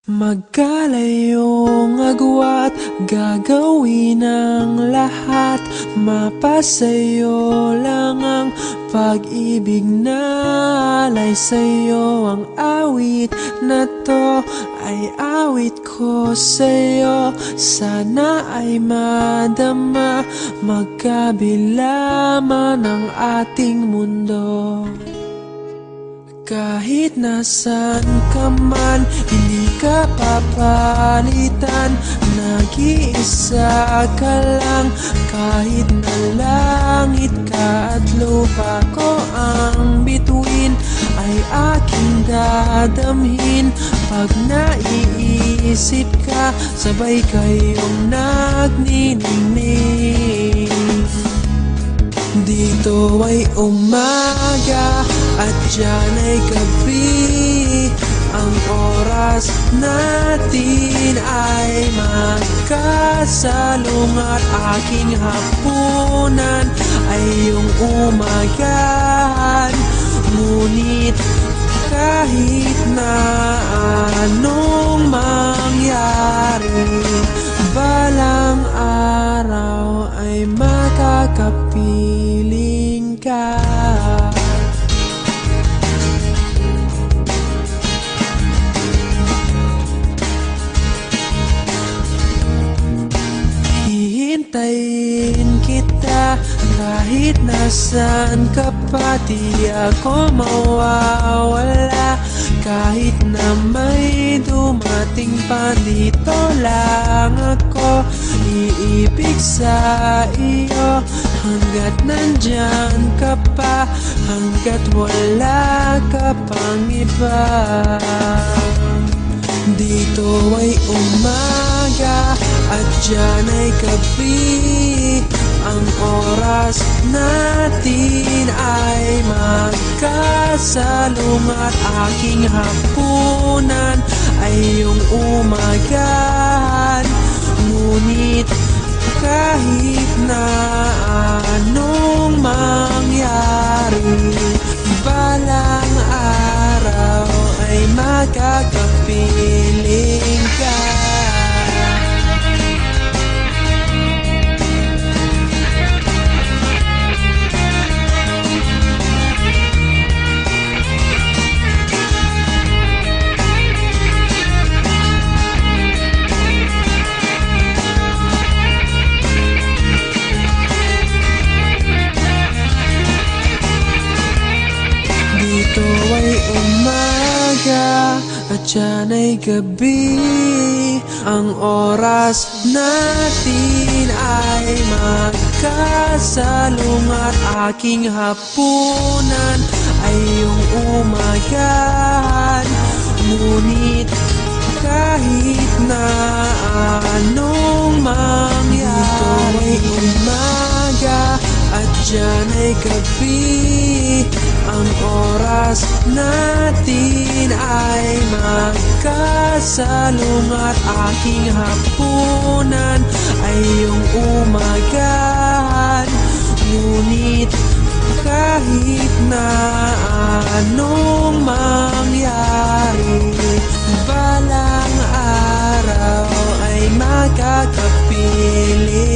Magkalayong agwat, gagawin ang lahat. Mapasayo lang ang pag-ibig na alay sa'yo. Ang awit na to ay awit ko sa'yo. Sana ay madama, magkabila man ang ating mundo. Kahit nasan ka man, hindi ka papalitan. Nag-iisa ka lang, kahit na langit ka at lupa ko ang bituin, ay aking dadamhin. Pag naiisip ka, sabay kayong nagniningning. Dito ay umaga at diyan ay gabi. Ang oras natin ay magkasalungat. Aking hapunan ay iyong umagahan. Ngunit kahit na anong mangyari, balang araw ay makakapiling ka. Hihintayin kita kahit nasan ka pa. Di ako mawawala kahit na may dumating pa. Dito lang ako iibig sa iyo hanggat nandyan ka pa, hanggat wala ka pang iba. Dito ay umaga at diyan ay gabi. Ang oras natin ay magkasalungat. Aking hapunan ay iyong umagahan. Ngunit kahit na anong mangyari, balang araw ay makakapiling ka. Dito ay umaga at diyan ay gabi. Ang oras natin ay magkasalungat. Aking hapunan ay iyong umagahan. Ngunit kahit na anong mangyari, dito ay umaga at diyan ay gabi. Ang oras natin ay magkasalungat. Aking hapunan ay iyong umagahan. Ngunit kahit na anong mangyari, balang araw ay makakapiling